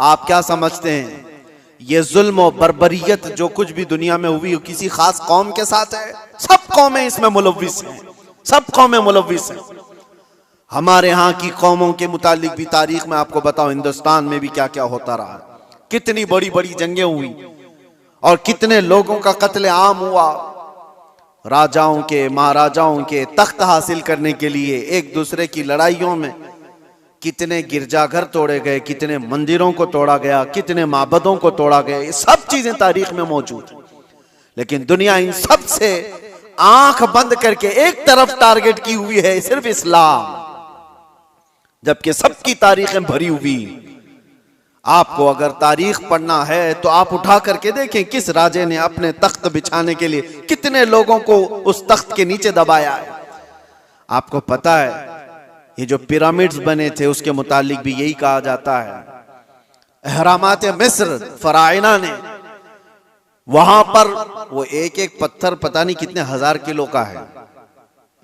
आप क्या समझते हैं ये जुल्म और बर्बरियत जो कुछ भी दुनिया में हुई किसी खास कौम के साथ है? सब कौमें इसमें मुलव्विस हैं, सब कौमें मुलव्विस हैं। हमारे यहाँ की कौमों के मुतालिक भी तारीख में आपको बताओ, हिंदुस्तान में भी क्या क्या होता रहा, कितनी बड़ी बड़ी जंगें हुई और कितने लोगों का कत्ले आम हुआ। राजाओं के महाराजाओं के तख्त हासिल करने के लिए एक दूसरे की लड़ाइयों में कितने गिरजाघर तोड़े गए, कितने मंदिरों को तोड़ा गया, कितने माबदों को तोड़ा गया। ये सब चीजें तारीख में मौजूद हैं। लेकिन दुनिया इन सब से आंख बंद करके एक तरफ टारगेट की हुई है, सिर्फ इस्लाम, जबकि सबकी तारीखें भरी हुई। आपको अगर तारीख पढ़ना है तो आप उठा करके देखें किस राजे ने अपने तख्त बिछाने के लिए कितने लोगों को उस तख्त के नीचे दबाया है। आपको पता है ये जो पिरामिड्स बने थे उसके मुतालिक भी यही कहा जाता है, अहरामात मिस्र फराइना ने, वहां पर वो एक एक पत्थर पता नहीं कितने हजार किलो का है,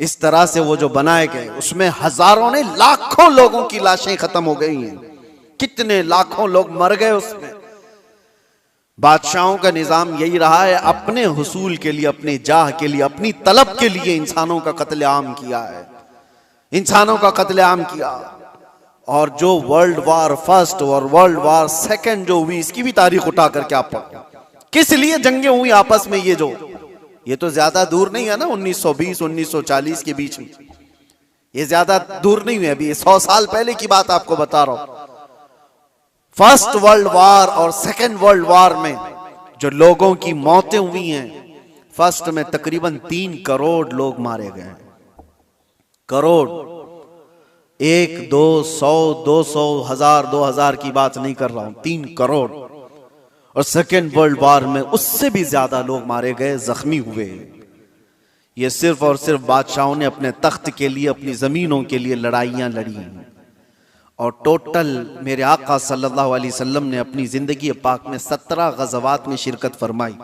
इस तरह से वो जो बनाए गए उसमें हजारों ने लाखों लोगों की लाशें खत्म हो गई हैं, कितने लाखों लोग मर गए उसमें। बादशाहों का निजाम यही रहा है, अपने हुसूल के लिए, अपने जाह के लिए, अपनी तलब के लिए इंसानों का कत्लेआम किया है, इंसानों का कत्लेआम किया। और जो वर्ल्ड वार फर्स्ट और वर्ल्ड वार सेकंड जो हुई इसकी भी तारीख उठा करके आप पढ़ो, किस लिए जंगें हुई आपस में। ये तो ज्यादा दूर नहीं है ना, 1920 1940 के बीच में, ये ज्यादा दूर नहीं है, अभी 100 साल पहले की बात आपको बता रहा हूं। फर्स्ट वर्ल्ड वार और सेकंड वर्ल्ड वार में जो लोगों की मौतें हुई हैं, फर्स्ट में तकरीबन 3 करोड़ लोग मारे गए, करोड़, 1 2 100 200 1000 2000 की बात नहीं कर रहा हूं, 3 करोड़। और सेकेंड वर्ल्ड वार में उससे भी ज्यादा लोग मारे गए, जख्मी हुए। ये सिर्फ और सिर्फ बादशाहों ने अपने तख्त के लिए, अपनी जमीनों के लिए लड़ाइयां लड़ी। और टोटल मेरे आका सल्लल्लाहु अलैहि वसल्लम ने अपनी जिंदगी पाक में 17 गज़वात में शिरकत फरमाई।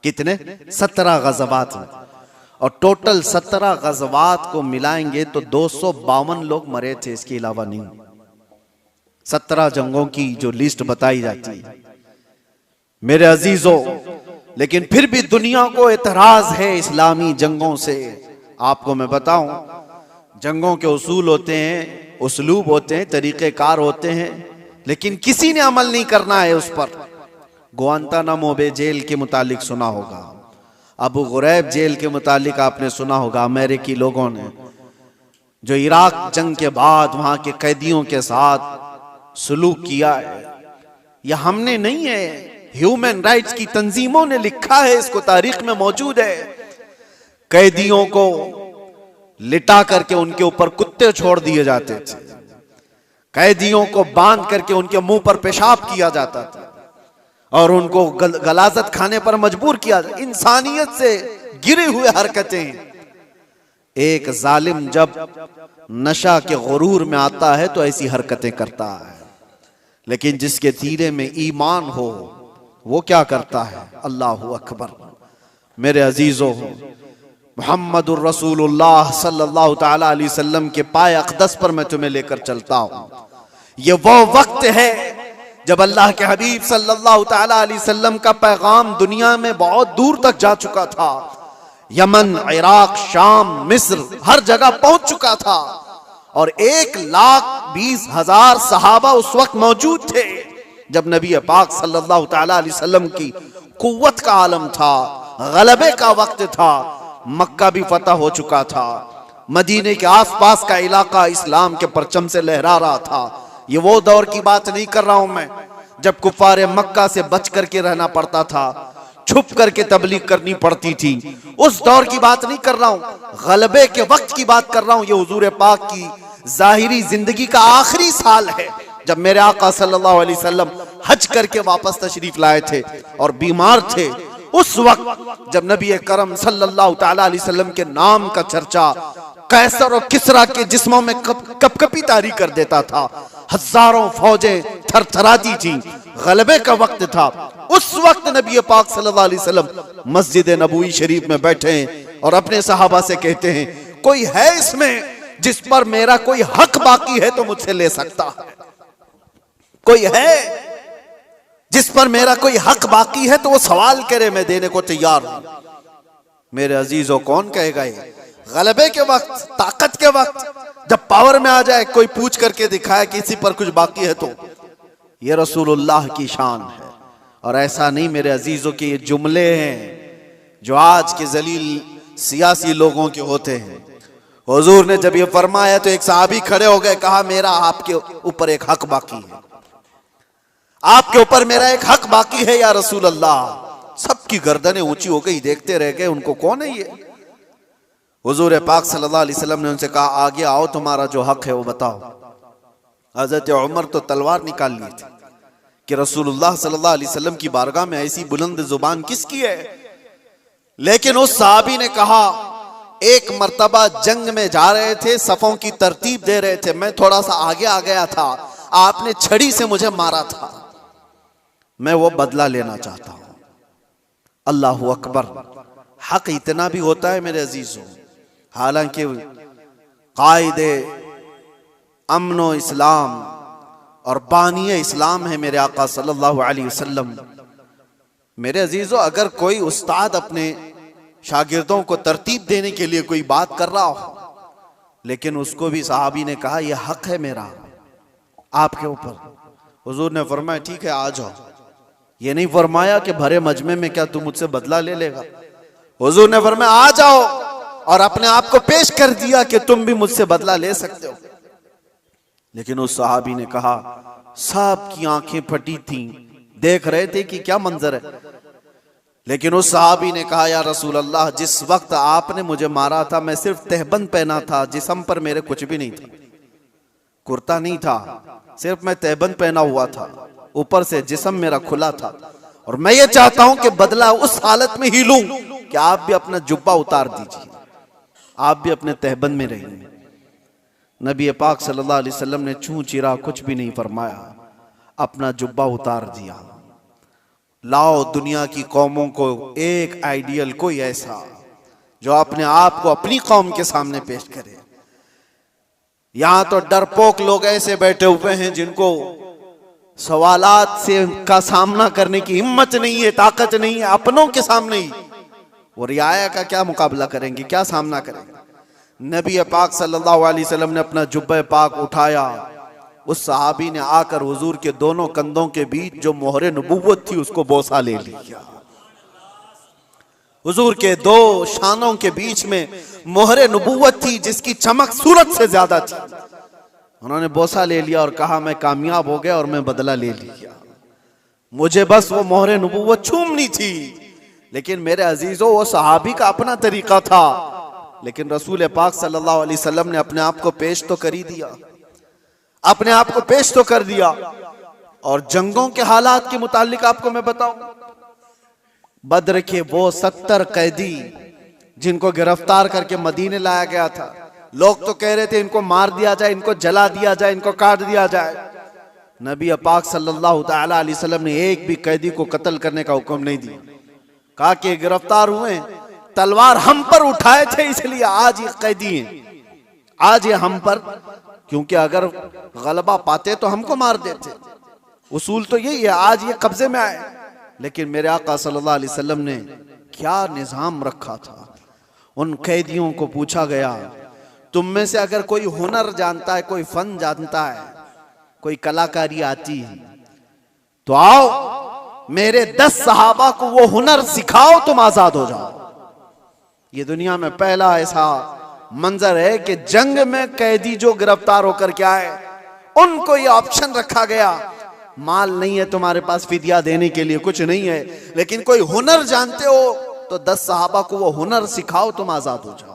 कितने? 17 गज़वात में। और टोटल 17 गज़वात को मिलाएंगे तो 252 लोग मरे थे, इसके अलावा नहीं। 17 जंगों की जो लिस्ट बताई जाती है मेरे अजीजों, लेकिन फिर भी दुनिया को एतराज है इस्लामी जंगों से। आपको मैं बताऊं, जंगों के उसूल होते हैं, उसलूब होते हैं, तरीक़ेकार होते हैं, लेकिन किसी ने अमल नहीं करना है उस पर। गुआंतानामो बे जेल के मुतालिक सुना होगा, अबू गुरैब जेल के मुतालिक आपने सुना होगा, अमेरिकी लोगों ने जो इराक जंग के बाद वहां के कैदियों के साथ सुलूक किया है। यह हमने नहीं है, ह्यूमन राइट्स की तंजीमों ने लिखा है, इसको तारीख में मौजूद है। कैदियों को लिटा करके उनके ऊपर कुत्ते छोड़ दिए जाते थे, कैदियों को बांध करके उनके मुंह पर पेशाब किया जाता था और उनको गलाजत खाने पर मजबूर किया जाता। इंसानियत से गिरे हुए हरकतें। एक जालिम जब नशा के गुरूर में आता है तो ऐसी हरकतें करता है, लेकिन जिसके सीने में ईमान हो वो क्या करता है? अल्लाहु अकबर। मेरे अजीजों, मुहम्मदुर रसूलुल्लाह सल्लल्लाहु ताला अलैहि वसल्लम के पाए अक़दस पर मैं तुम्हें लेकर चलता हूं। ये वो वक्त है जब अल्लाह के हबीब सल्लल्लाहु ताला अलैहि वसल्लम का पैगाम दुनिया में बहुत दूर तक जा चुका था। यमन, इराक, शाम, मिस्र, हर जगह पहुंच चुका था और 1,20,000 सहाबा उस वक्त मौजूद थे जब नबी पाक सल्लल्लाहु ताला अलैहि वसल्लम की कुव्वत का आलम था, गलबे का वक्त था। मक्का भी फतह हो चुका था, मदीने के आसपास का इलाका इस्लाम के परचम से लहरा रहा था। ये वो दौर की बात नहीं कर रहा हूं मैं जब कुफारे मक्का से बच करके रहना पड़ता था, छुप करके तबलीग करनी पड़ती थी, उस दौर की बात नहीं कर रहा हूं। गलबे के वक्त की बात कर रहा हूं। ये हुजूर पाक की जाहिरी जिंदगी का आखिरी साल है जब मेरे आका सल्लल्लाहु अलैहि वसल्लम हज करके वापस तशरीफ लाए थे और बीमार थे। उस वक्त जब नबी करम सल्लल्लाहु ताला अलैहि वसल्लम के नाम का चर्चा कैसर और किसरा के जिस्मों में कपकपी तारी कर देता था, हजारों फौजें थरथराती थी, गलबे का वक्त था। उस वक्त नबी पाक सल्लल्लाहु अलैहि वसल्लम मस्जिद नबवी शरीफ में बैठे हैं और अपने सहाबा से कहते हैं, कोई है इसमें जिस पर मेरा कोई हक बाकी है तो मुझसे ले सकता है। कोई है जिस पर मेरा कोई हक बाकी है तो वो सवाल करे, मैं देने को तैयार हूं। मेरे अजीजों, कौन कहेगा ये? गलबे के वक्त, ताकत के वक्त, जब पावर में आ जाए कोई पूछ करके दिखाए किसी पर कुछ बाकी है, तो ये रसूलुल्लाह की शान है। और ऐसा नहीं मेरे अजीजों के ये जुमले हैं जो आज के जलील सियासी लोगों के होते हैं। हुजूर ने जब ये फरमाया तो एक सहाबी खड़े हो गए, कहा मेरा आपके ऊपर एक हक बाकी है, आपके ऊपर मेरा एक हक बाकी है या रसूल अल्लाह। सबकी गर्दनें ऊंची हो गई, देखते रह गए उनको, कौन है ये? हुजूर पाक सल्लल्लाहु अलैहि वसल्लम ने उनसे कहा, आगे आओ, तुम्हारा जो हक है वो बताओ। हजरत उमर तो तलवार निकाल ली थी कि रसूलुल्लाह सल्लल्लाहु अलैहि वसल्लम की बारगाह में ऐसी बुलंद जुबान किसकी है। लेकिन उस सहाबी ने कहा, एक मर्तबा जंग में जा रहे थे, सफों की तरतीब दे रहे थे, मैं थोड़ा सा आगे आ गया था, आपने छड़ी से मुझे मारा था, मैं वो बदला लेना चाहता हूं। अल्लाहु अकबर। हक इतना भी होता है मेरे अजीजों। हालांकि कायदे अमनो इस्लाम और बानिए इस्लाम है मेरे आका सल्लल्लाहु अलैहि वसल्लम। मेरे अजीजों, अगर कोई उस्ताद अपने शागिर्दों को तरतीब देने के लिए कोई बात कर रहा हो, लेकिन उसको भी सहाबी ने कहा, यह हक है मेरा आपके ऊपर। हुजूर ने फरमाया, ठीक है आ जाओ। ये नहीं फरमाया कि भरे मजमे में क्या तू मुझसे बदला ले लेगा। हुजूर ने फरमाया, आ जाओ, और अपने आप को पेश कर दिया कि तुम भी मुझसे बदला ले सकते हो। लेकिन उस सहाबी ने कहा, सब की आंखें फटी थी, देख रहे थे कि क्या मंजर है। लेकिन उस सहाबी ने कहा, या रसूल अल्लाह, जिस वक्त आपने मुझे मारा था मैं सिर्फ तहबंद पहना था, जिस्म पर मेरे कुछ भी नहीं था, कुर्ता नहीं था, सिर्फ मैं तहबंद पहना हुआ था, ऊपर से जिस्म मेरा खुला था। और मैं ये चाहता हूं कि बदला उस हालत में ही लूं कि आप भी अपना जुब्बा उतार दीजिए, आप भी अपने तहबंद में रहिए। नबी पाक सल्लल्लाहु अलैहि वसल्लम ने छू चिरा कुछ भी नहीं फरमाया, अपना जुब्बा उतार दिया। लाओ दुनिया की कौमों को एक आइडियल, कोई ऐसा जो अपने आप को अपनी कौम के सामने पेश करे। यहां तो डरपोक लोग ऐसे बैठे हुए हैं जिनको सवालात से का सामना करने की हिम्मत नहीं है, ताकत नहीं है। अपनों के सामने ही वो रियाया का क्या मुकाबला करेंगे, क्या सामना करेंगे। नबी पाक सल्लल्लाहु अलैहि वसल्लम ने अपना जुब्बे पाक उठाया, उस सहाबी ने आकर हुजूर के दोनों कंधों के बीच जो मोहरे नबुव्वत थी उसको बोसा ले लिया। हुजूर के दो शानों के बीच में मोहरे नबुव्वत थी जिसकी चमक सूरज से ज्यादा थी। उन्होंने बोसा ले लिया और कहा, मैं कामयाब हो गया और मैं बदला ले लिया, मुझे बस वो मोहरे नबुव्वत छूमनी थी। लेकिन मेरे अजीजों, वो सहाबी का अपना तरीका था, लेकिन रसूल पाक सल्लल्लाहु अलैहि वसल्लम ने अपने आप को पेश तो कर ही दिया, अपने आप को पेश तो कर दिया। और जंगों के हालात के मुतालिक आपको मैं बताऊं, बद्र के वो 70 कैदी जिनको गिरफ्तार करके मदीने लाया गया था, लोग तो कह रहे थे इनको मार दिया जाए, इनको जला दिया जाए, इनको काट दिया जाए। नबी पाक सल्लल्लाहु ताला अलैहि वसल्लम ने एक भी कैदी को कत्ल करने का हुक्म नहीं दिया। कहा कि गिरफ्तार हुए, तलवार हम पर उठाए थे, इसलिए आज ये कैदी हैं, आज ये हम पर, क्योंकि अगर गलबा पाते तो हमको मार देते। उसूल तो यही है, आज ये कब्जे में आए। लेकिन मेरे आका सल्लल्लाहु अलैहि वसल्लम ने क्या निजाम रखा था। उन कैदियों को पूछा गया, तुम में से अगर कोई हुनर जानता है, कोई फन जानता है, कोई कलाकारी आती है, तो आओ मेरे 10 सहाबा को वो हुनर सिखाओ, तुम आजाद हो जाओ। ये दुनिया में पहला ऐसा मंजर है कि जंग में कैदी जो गिरफ्तार होकर के आए, उनको ये ऑप्शन रखा गया, माल नहीं है तुम्हारे पास फिदिया देने के लिए, कुछ नहीं है, लेकिन कोई हुनर जानते हो तो 10 सहाबा को वो हुनर सिखाओ, तुम आजाद हो जाओ।